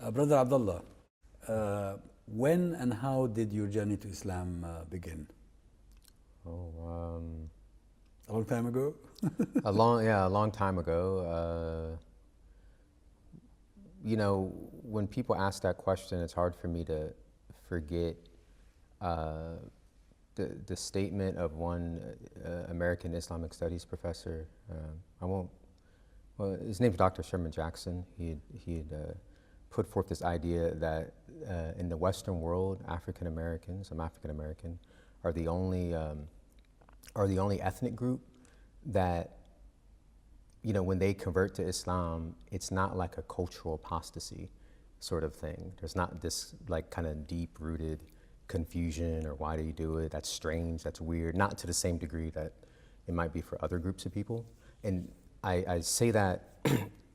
Brother Abdullah, when and how did your journey to Islam begin? Oh, A long time ago? a long time ago. When people ask that question, it's hard for me to forget the statement of one American Islamic Studies professor. His name's Dr. Sherman Jackson. He had put forth this idea that in the Western world, African Americans, I'm African American, are the only ethnic group that, when they convert to Islam, it's not like a cultural apostasy sort of thing. There's not this like kind of deep-rooted confusion or why do you do it? That's strange, that's weird. Not to the same degree that it might be for other groups of people. And I say that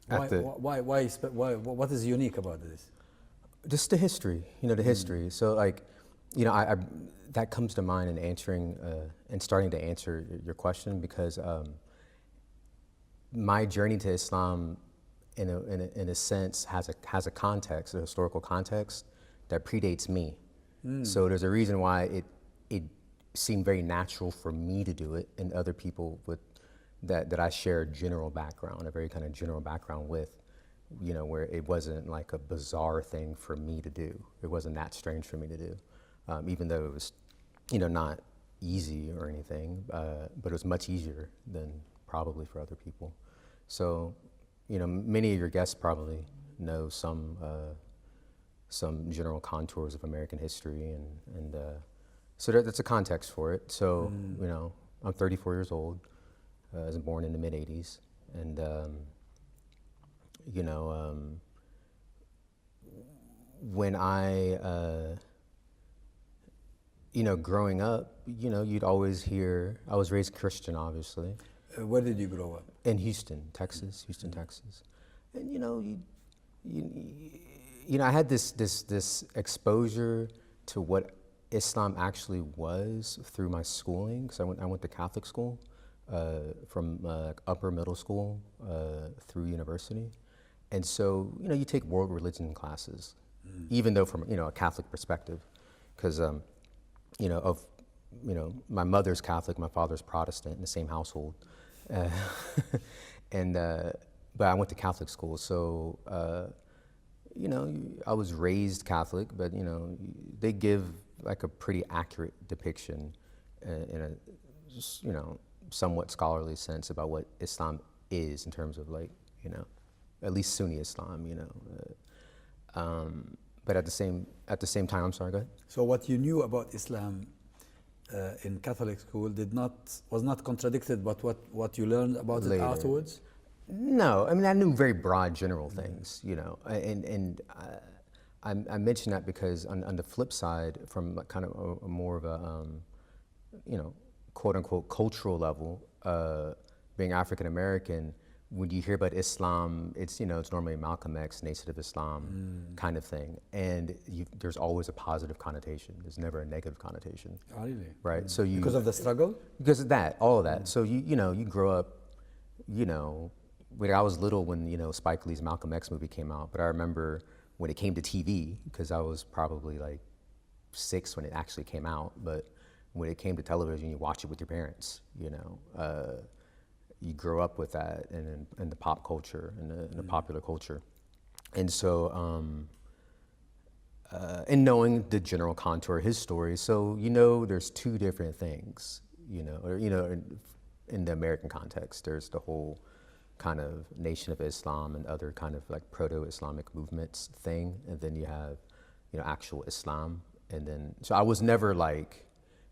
Why, what is unique about this? just the history, the history. So like, I that comes to mind in answering and starting to answer your question because my journey to Islam, in a sense, has a context, a historical context that predates me. So there's a reason why it seemed very natural for me to do it, and other people that I share a general background, a very kind of general background with, where it wasn't like a bizarre thing for me to do. It wasn't that strange for me to do, even though it was, not easy or anything, but it was much easier than probably for other people. So, many of your guests probably know some general contours of American history, and so that's a context for it. So, I'm 34 years old. I was born in the mid-'80s, and when I growing up, you'd always hear, I was raised Christian, obviously. Where did you grow up? In Houston, Texas. And I had this exposure to what Islam actually was through my schooling. So I went to Catholic school from upper middle school through university, and so you take world religion classes, even though from a Catholic perspective, because my mother's Catholic, my father's Protestant in the same household, and but I went to Catholic school, so I was raised Catholic, but they give like a pretty accurate depiction in a just somewhat scholarly sense about what Islam is in terms of like at least Sunni Islam, but at the same time, I'm sorry, go ahead. So what you knew about Islam in Catholic school was not contradicted, but what you learned about it Later. afterwards? No, I mean I knew very broad general things, and I mention that because on the flip side, from kind of a more of a quote unquote cultural level, being African American, when you hear about Islam, it's it's normally Malcolm X, Nation of Islam kind of thing, and there's always a positive connotation. There's never a negative connotation. Oh, really? Right. So Because of the struggle? because of that, all of that. So you grow up, when I was little when Spike Lee's Malcolm X movie came out, but I remember when it came to TV, because I was probably like 6 when it actually came out, but when it came to television, you watch it with your parents, you grow up with that in the pop culture and the popular culture. And so, and knowing the general contour of his story, so there's two different things, in the American context. There's the whole kind of Nation of Islam and other kind of like proto-Islamic movements thing, and then you have, actual Islam. And then, so I was never like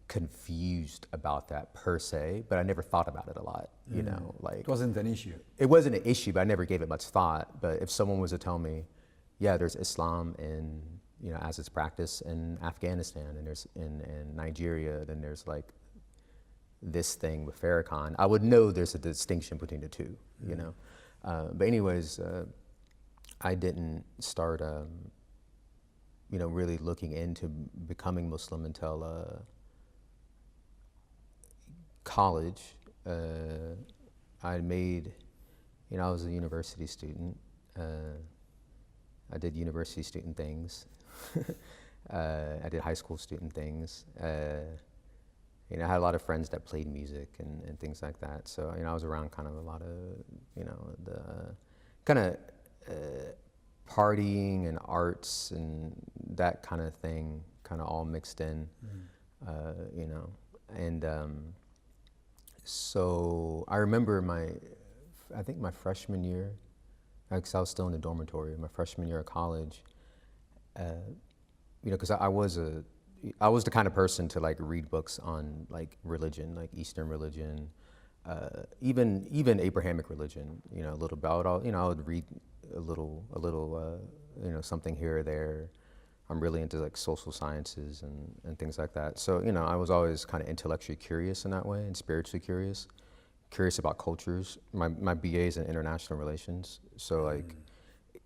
confused about that per se, but I never thought about it a lot, like. It wasn't an issue. It wasn't an issue, but I never gave it much thought. But if someone was to tell me, yeah, there's Islam in, as it's practiced in Afghanistan, and there's in Nigeria, then there's like this thing with Farrakhan, I would know there's a distinction between the two, But anyways, I didn't start, really looking into becoming Muslim until college. I made, I was a university student, I did university student things. I did high school student things. You know, I had a lot of friends that played music and things like that. So, you know, I was around kind of a lot of, you know, the kind of partying and arts and that kind of thing, kind of all mixed in, you know. And so I remember I think my freshman year, because I was still in the dormitory, my freshman year of college, you know, because I was the kind of person to like read books on like religion, like Eastern religion, even Abrahamic religion, you know, a little bit. I would read a little, you know, something here or there. I'm really into like social sciences and things like that. So, you know, I was always kind of intellectually curious in that way and spiritually curious about cultures. My BA is in international relations. So like,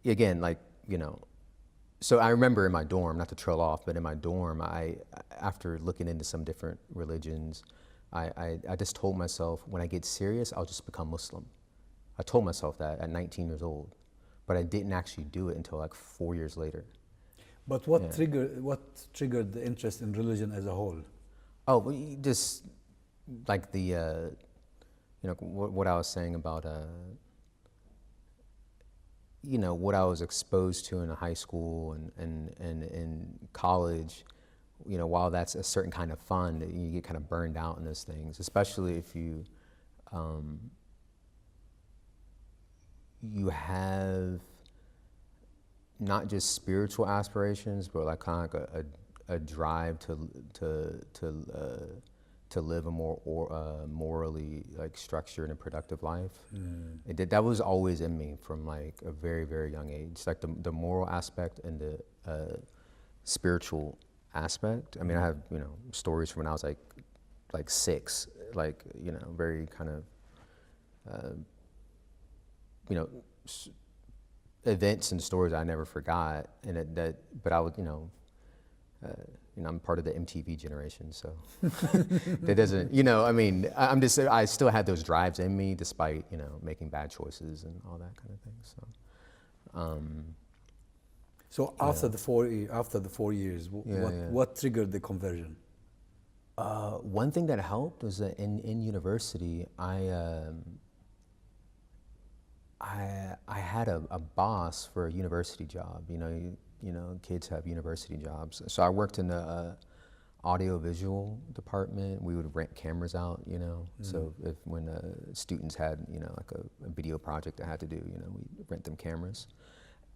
again, like, you know, so I remember in my dorm, not to trail off, but in my dorm, after looking into some different religions, I just told myself, when I get serious, I'll just become Muslim. I told myself that at 19 years old, but I didn't actually do it until like 4 years later. But what triggered the interest in religion as a whole? Oh, well, just like the, you know, what I was saying about, you know, what I was exposed to in high school and in college, you know, while that's a certain kind of fun, you get kind of burned out in those things, especially if you have not just spiritual aspirations, but like kind of like a drive to live a more morally like structured and productive life. That was always in me from like a very, very young age. It's like the moral aspect and the spiritual aspect. I mean, I have, you know, stories from when I was like 6, like, you know, very kind of, you know, events and stories I never forgot, and but I would, you know, I'm part of the MTV generation, so that doesn't, you know, I mean, I still had those drives in me despite, you know, making bad choices and all that kind of thing. So after the 4 years, what triggered the conversion? One thing that helped was that in university, I had a boss for a university job. You know, kids have university jobs. So I worked in the audio-visual department. We would rent cameras out, you know. So when students had, you know, like a video project they had to do, you know, we rent them cameras.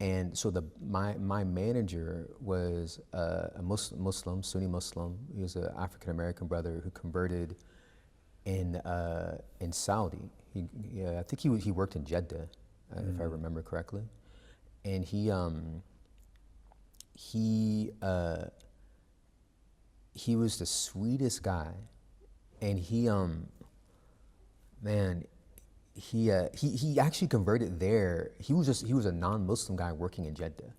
And so my manager was a Muslim, Sunni Muslim. He was an African-American brother who converted in Saudi. I think he worked in Jeddah, if I remember correctly. And he was the sweetest guy, and he actually converted there. He was a non-Muslim guy working in Jeddah.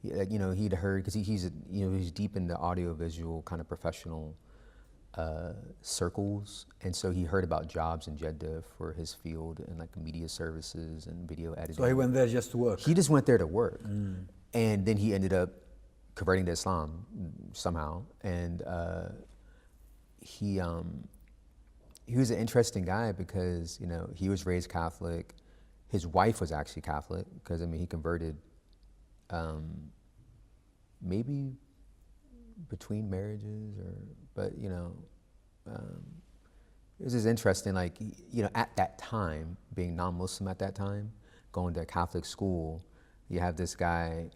You know, he'd heard, because he's deep in the audio-visual kind of professional circles, and so he heard about jobs in Jeddah for his field and like media services and video editing. So he went there just to work? He just went there to work. And then he ended up converting to Islam somehow. And he was an interesting guy because, you know, he was raised Catholic. His wife was actually Catholic because, I mean, he converted maybe between marriages, but you know, it was just interesting, like, you know, at that time, being non-Muslim at that time, going to a Catholic school, you have this guy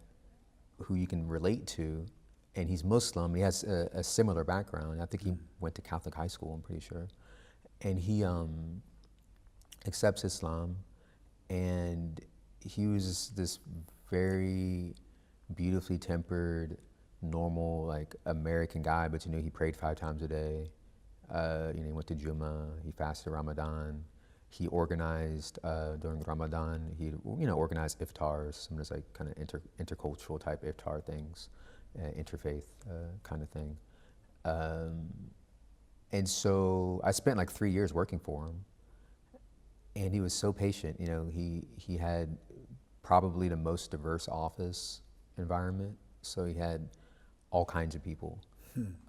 who you can relate to, and he's Muslim. He has a similar background. I think he went to Catholic high school, I'm pretty sure. And he accepts Islam, and he was this very beautifully tempered, normal, like American guy, but you know, he prayed 5 times a day. You know, he went to Jummah, he fasted Ramadan. He organized during Ramadan, he, you know, organized iftars, some of those like kind of intercultural type iftar things, interfaith kind of thing. And so I spent like 3 years working for him, and he was so patient. You know, he had probably the most diverse office environment. So he had all kinds of people,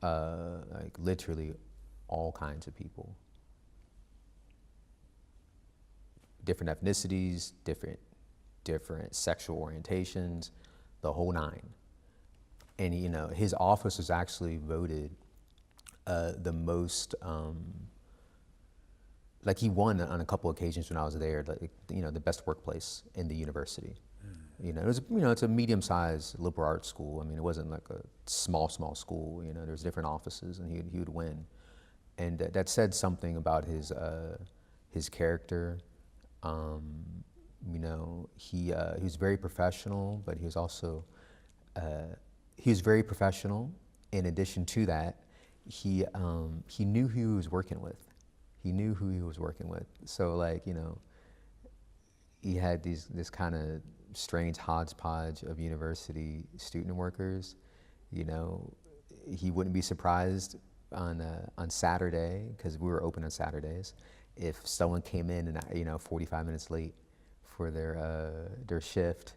like literally all kinds of people. Different ethnicities, different sexual orientations, the whole nine. And you know, his office was actually voted the most, like he won on a couple occasions when I was there, like, you know, the best workplace in the university. You know, it was, you know, it's a medium-sized liberal arts school. I mean, it wasn't like a small school. You know, there's different offices, and he would win, and that said something about his character. You know, he was very professional, but he was also very professional. In addition to that, he knew who he was working with. He knew who he was working with. So, like, you know, he had this kind of strange hodgepodge of university student workers. You know, he wouldn't be surprised on Saturday, because we were open on Saturdays, if someone came in and, you know, 45 minutes late for their shift,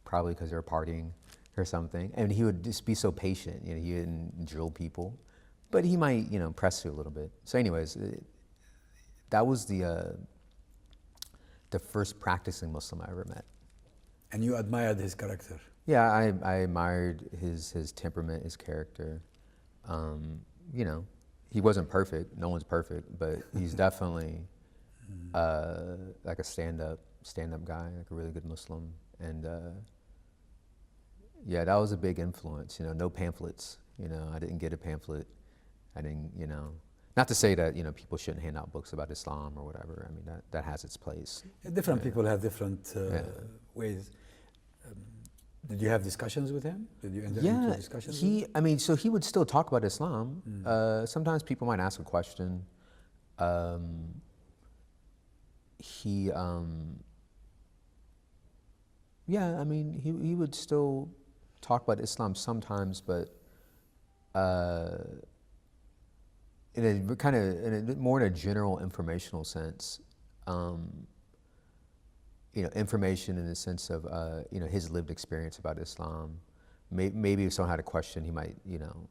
probably because they were partying or something. And he would just be so patient. You know, he didn't drill people, but he might, you know, press you a little bit. So anyways, that was the first practicing Muslim I ever met. And you admired his character? Yeah, I admired his temperament, his character. You know, he wasn't perfect. No one's perfect, but he's definitely like a stand-up guy, like a really good Muslim. And yeah, that was a big influence. You know, no pamphlets. You know, I didn't get a pamphlet. I didn't, you know, not to say that, you know, people shouldn't hand out books about Islam or whatever. I mean, that has its place. Different people have different ways. Did you have discussions with him? Did you enter into discussions with him? I mean, so he would still talk about Islam. Sometimes people might ask a question. Yeah, I mean, he would still talk about Islam sometimes, but more in a general informational sense. You know, information in the sense of, you know, his lived experience about Islam. Maybe if someone had a question, he might, you know,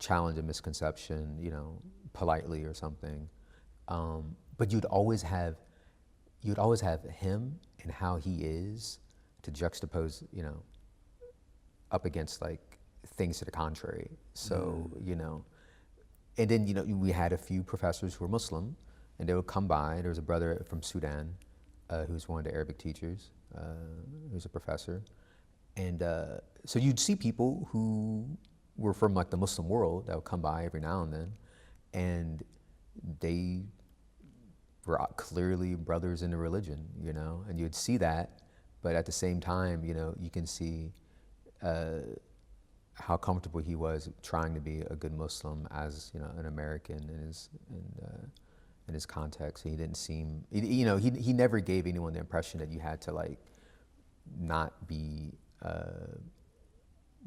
challenge a misconception, you know, politely or something. But you'd always have him and how he is to juxtapose, you know, up against like things to the contrary. So, you know, and then, you know, we had a few professors who were Muslim, and they would come by. There was a brother from Sudan, who's one of the Arabic teachers, who's a professor. And so you'd see people who were from like the Muslim world that would come by every now and then, and they were clearly brothers in the religion, you know, and you'd see that, but at the same time, you know, you can see how comfortable he was trying to be a good Muslim as, you know, an American in his context. He didn't seem, you know, he never gave anyone the impression that you had to like not be,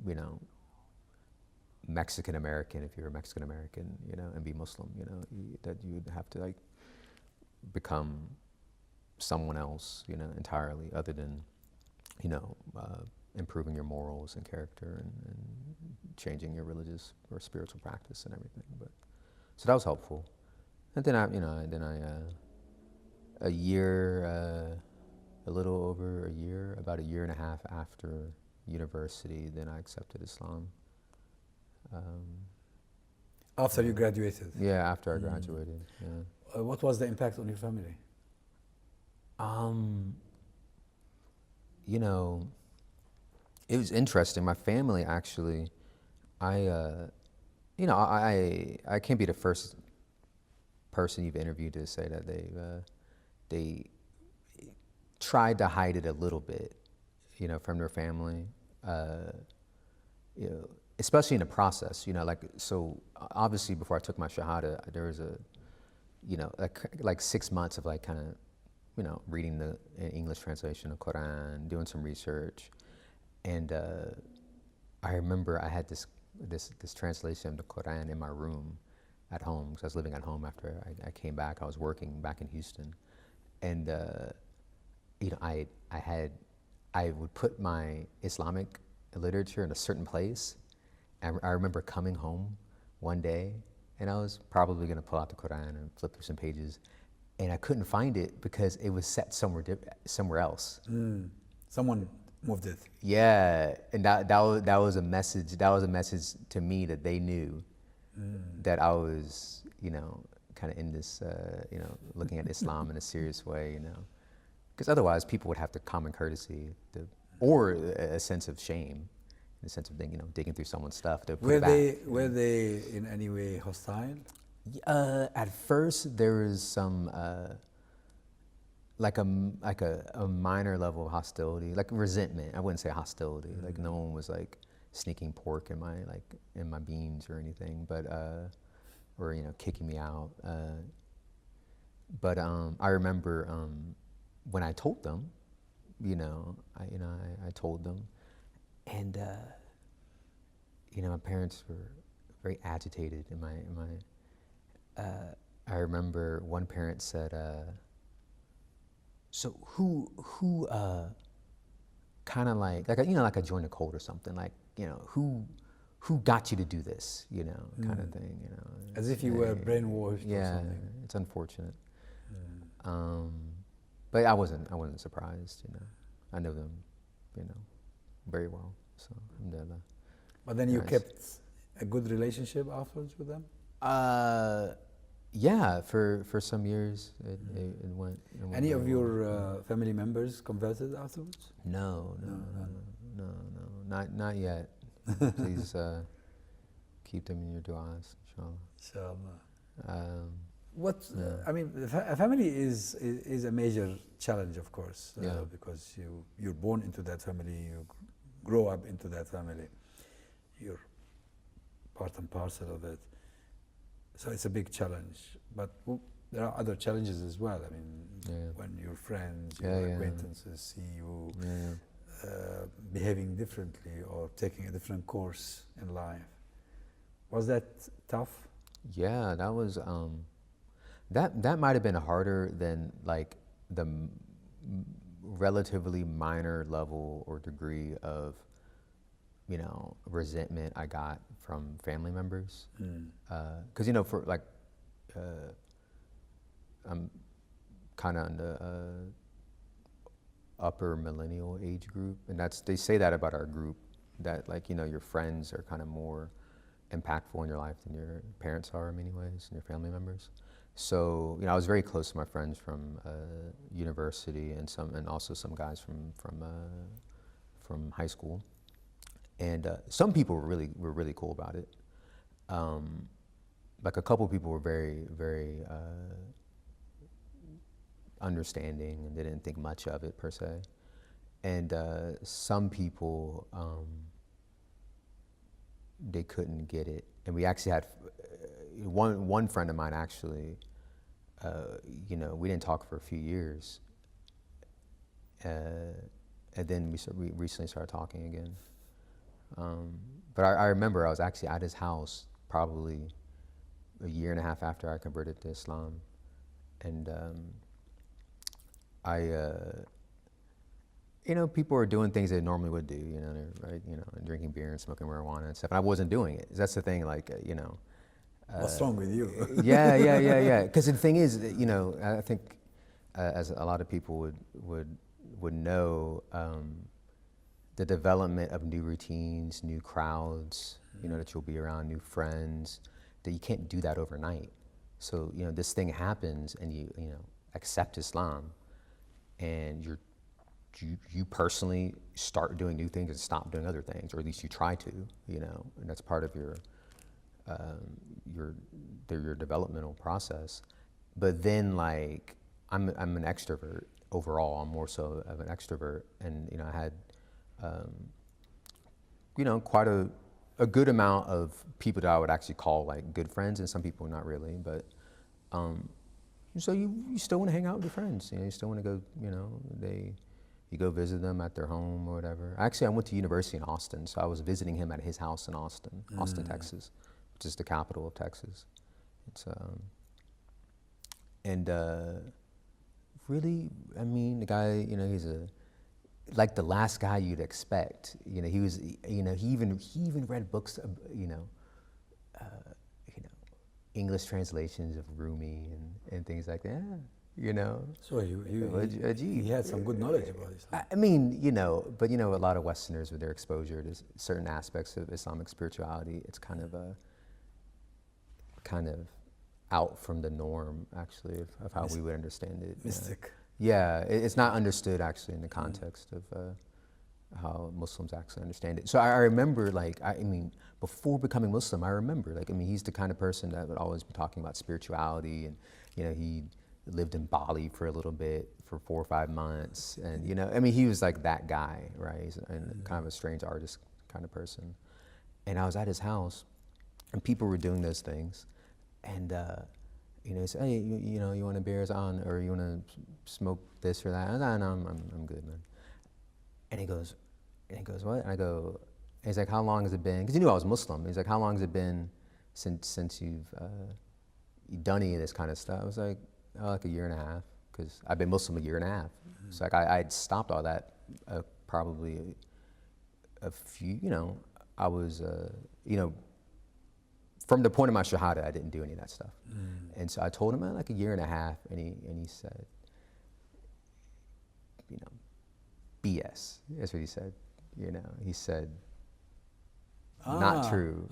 you know, Mexican American if you're a Mexican American, you know, and be Muslim, you know, that you would have to like become someone else, you know, entirely other than, you know, improving your morals and character and changing your religious or spiritual practice and everything. But so that was helpful. And then a year, a little over a year, about a year and a half after university, then I accepted Islam. After you graduated? Yeah, after I graduated. Yeah. What was the impact on your family? You know, it was interesting. My family actually, you know, I can't be the first person you've interviewed to say that they tried to hide it a little bit, you know, from their family. You know, especially in the process, you know, like, so obviously before I took my Shahada, there was a, you know, like 6 months of like kind of, you know, reading the English translation of Quran, doing some research. And I remember I had this translation of the Quran in my room at home, because I was living at home after I came back. I was working back in Houston. And I would put my Islamic literature in a certain place. And I remember coming home one day, and I was probably going to pull out the Quran and flip through some pages, and I couldn't find it because it was set somewhere else. Someone moved it. Yeah, and that was a message. That was a message to me that they knew that I was, kind of in this, looking at Islam in a serious way, because otherwise people would have the common courtesy or a sense of shame, in the sense of digging through someone's stuff to put it back. Were they in any way hostile? At first, there was some like a minor level of hostility, like resentment. I wouldn't say hostility. Like no one was like sneaking pork in my beans or anything, but or kicking me out. But I remember when I told them, I told them, and my parents were very agitated. I remember one parent said, "So who kind of like I joined a cult or something, who got you to do this, kind of thing, As if you were brainwashed. Yeah, or something. it's unfortunate. But I wasn't surprised, I know them, very well. So alhamdulillah. But then you kept a good relationship afterwards with them? Yeah, for some years it went. Any of your family members converted afterwards? No, not yet. Please keep them in your du'as, inshallah. Inshallah. I mean, a family is a major challenge, of course, because you're born into that family, you grow up into that family, you're part and parcel of it. So it's a big challenge, but there are other challenges as well. I mean, when your friends, your acquaintances see you behaving differently or taking a different course in life. Was that tough? Yeah, that was, that might have been harder than like the relatively minor level or degree of, resentment I got from family members. Because, for like, I'm kind of in the upper millennial age group, and they say that about our group, that like, your friends are kind of more impactful in your life than your parents are in many ways, and your family members. So, I was very close to my friends from university and also some guys from high school. And some people were really cool about it. Like a couple people were very, very understanding, and they didn't think much of it per se. And some people, they couldn't get it. And we actually had one friend of mine actually, we didn't talk for a few years. And then we recently started talking again. But I remember I was actually at his house probably a year and a half after I converted to Islam. And people were doing things they normally would do, right? Drinking beer and smoking marijuana and stuff. And I wasn't doing it. That's the thing, like, what's wrong with you? Yeah. Because the thing is, I think as a lot of people would know, the development of new routines, new crowds, that you'll be around, new friends, that you can't do that overnight. So, this thing happens and you accept Islam, and you personally start doing new things and stop doing other things, or at least you try to, and that's part of your developmental process. But then, like, I'm an extrovert overall. I'm more so of an extrovert, and I had quite a good amount of people that I would actually call like good friends, and some people not really. But so you still want to hang out with your friends. You still want to go. You go visit them at their home or whatever. Actually, I went to university in Austin, so I was visiting him at his house in Austin, Texas, which is the capital of Texas. It's and really, I mean, the guy, you know, he's like the last guy you'd expect. You know, he was, you know, he even read books, you know, English translations of Rumi and things like that. You know. So he had some good knowledge about Islam. I mean, you know, but you know, a lot of Westerners with their exposure to certain aspects of Islamic spirituality, it's kind of out from the norm, actually, of how we would understand it. Mystic. Yeah, it's not understood actually in the context of how Muslims actually understand it. So I remember, like, I mean, before becoming Muslim, I remember, like, I mean, he's the kind of person that would always be talking about spirituality, and you know, he lived in Bali for a little bit for 4 or 5 months, and you know, I mean, he was like that guy, right? He's kind of a strange artist kind of person. And I was at his house, and people were doing those things, and you know, he said, "Hey, you know, you want a beer on, or you want to smoke this or that?" I said, "No, I'm good, man." And he goes, "What?" And I go, and he's like, "How long has it been?" Because he knew I was Muslim. He's like, "How long has it been since you've done any of this kind of stuff?" I was like, "Oh, like 1.5 years," because I've been Muslim 1.5 years. So like I had stopped all that probably a few, you know, I was, you know, from the point of my shahada, I didn't do any of that stuff. And so I told him, like 1.5 years, and he said, you know, BS. That's what he said. You know, he said, not true.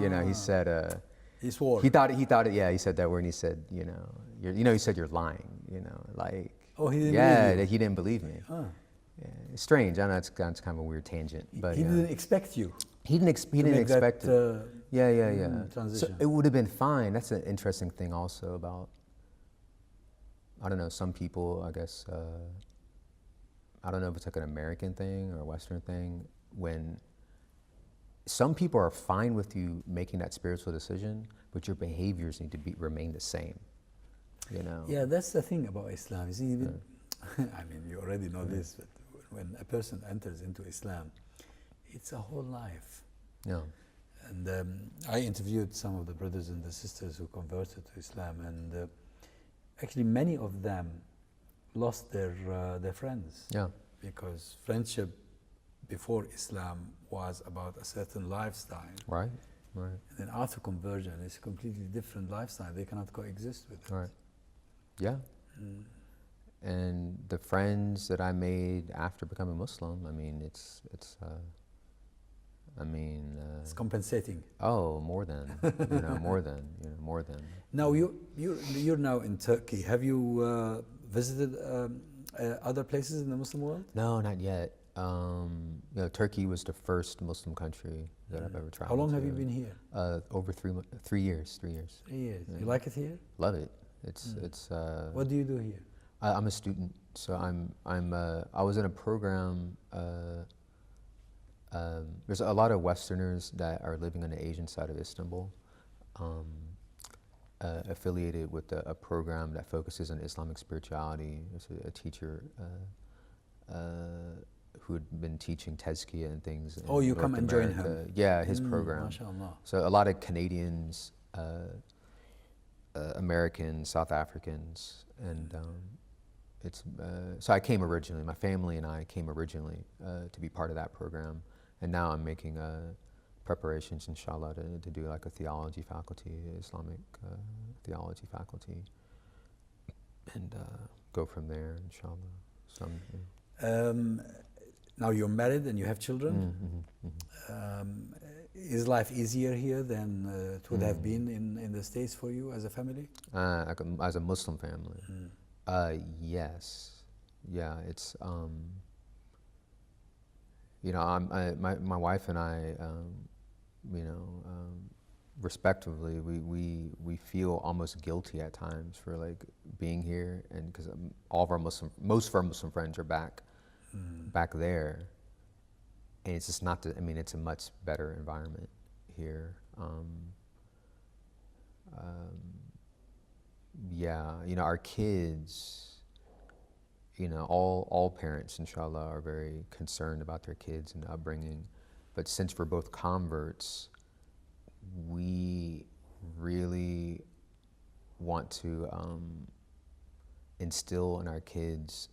You know, he said, he swore. He thought it. Yeah, he said that word, and he said, you know, he said, "You're lying." You know, like. Oh, he didn't. Yeah, believe you. that he didn't believe me. Yeah, it's strange. I know it's kind of a weird tangent, but he didn't expect you. He didn't expect it. Yeah. Transition. So it would have been fine. That's an interesting thing also about, I don't know, some people, I guess, I don't know if it's like an American thing or a Western thing, when some people are fine with you making that spiritual decision, but your behaviors need to remain the same, you know? Yeah, that's the thing about Islam. You see, even, I mean, you already know this, but when a person enters into Islam, it's a whole life. Yeah. And I interviewed some of the brothers and the sisters who converted to Islam, and actually many of them lost their friends. Yeah. Because friendship before Islam was about a certain lifestyle. Right. And then after conversion, it's a completely different lifestyle. They cannot coexist with it. Right. Yeah. And the friends that I made after becoming Muslim, I mean, it's compensating. Oh, more than, more than. Now you're now in Turkey. Have you visited other places in the Muslim world? No, not yet. Turkey was the first Muslim country that I've ever traveled to. How long have you been here? Over 3 years. 3 years. 3 years. Yeah. You like it here? Love it. It's. What do you do here? I'm a student, so I was in a program. There's a lot of Westerners that are living on the Asian side of Istanbul, affiliated with a program that focuses on Islamic spirituality. There's a teacher who had been teaching tezkiyah and things. Oh, you North come and America. join him? Yeah, his program. MashaAllah. So a lot of Canadians, Americans, South Africans, and so I came originally. My family and I came originally to be part of that program, and now I'm making preparations, inshallah, to do like a theology faculty, Islamic theology faculty, and go from there, inshallah. Now you're married and you have children. Is life easier here than it would have been in the States for you as a family? As a Muslim family, yes, yeah. It's my wife and I, respectively, we feel almost guilty at times for like being here, and because most of our Muslim friends are back there, and it's just not. It's a much better environment here. Our kids, all parents, inshallah, are very concerned about their kids and upbringing. But since we're both converts, we really want to instill in our kids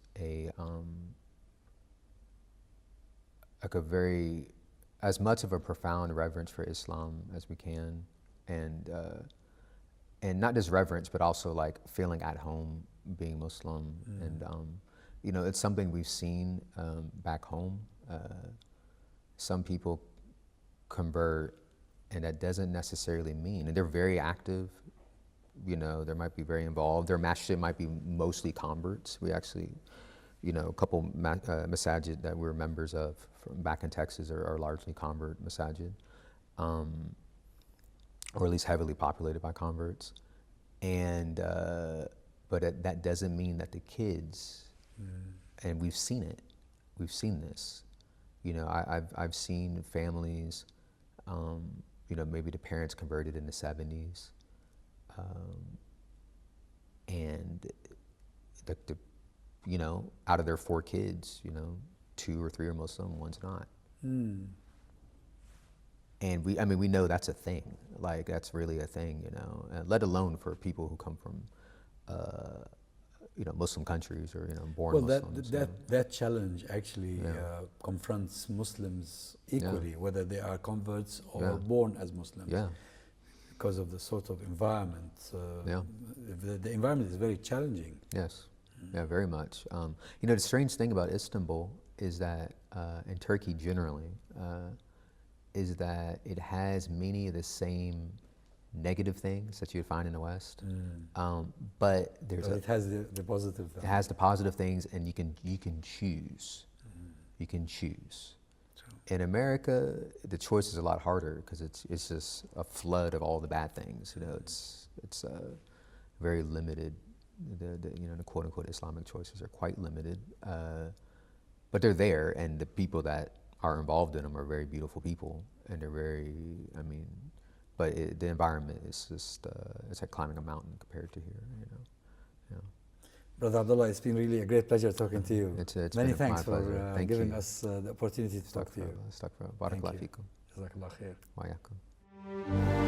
like a very, as much of a profound reverence for Islam as we can, and not just reverence, but also like feeling at home being Muslim. And you know, it's something we've seen back home. Some people convert, and that doesn't necessarily mean, and they're very active, you know, they might be very involved. Their masjid might be mostly converts. We actually, you know, a couple masajid that we're members of from back in Texas are largely convert masajid, or at least heavily populated by converts. And but that doesn't mean that the kids, and we've seen it, we've seen this. You know, I've seen families, you know, maybe the parents converted in the 70s, and the you know, out of their 4 kids, you know, 2 or 3 are Muslim, 1's not. And we know that's a thing. Like, that's really a thing, you know, let alone for people who come from, you know, Muslim countries, or, you know, born Muslims. That challenge actually confronts Muslims equally, whether they are converts or born as Muslims. Because of the sort of environment. The environment is very challenging. Yes. Yeah, very much. You know, the strange thing about Istanbul is that, and Turkey generally, is that it has many of the same negative things that you'd find in the West, but it has the positive things. It has the positive things, and you can choose. You can choose. In America, the choice is a lot harder because it's just a flood of all the bad things. You know, it's very limited. You know, the quote unquote Islamic choices are quite limited, but they're there, and the people that are involved in them are very beautiful people, and they're very, but the environment is just, it's like climbing a mountain compared to here, you know. Brother Abdullah, it's been really a great pleasure talking to you. It's Many thanks for giving you. us the opportunity to talk to you. Barakallahu fikum. Jazakallah khair. Wa yakum.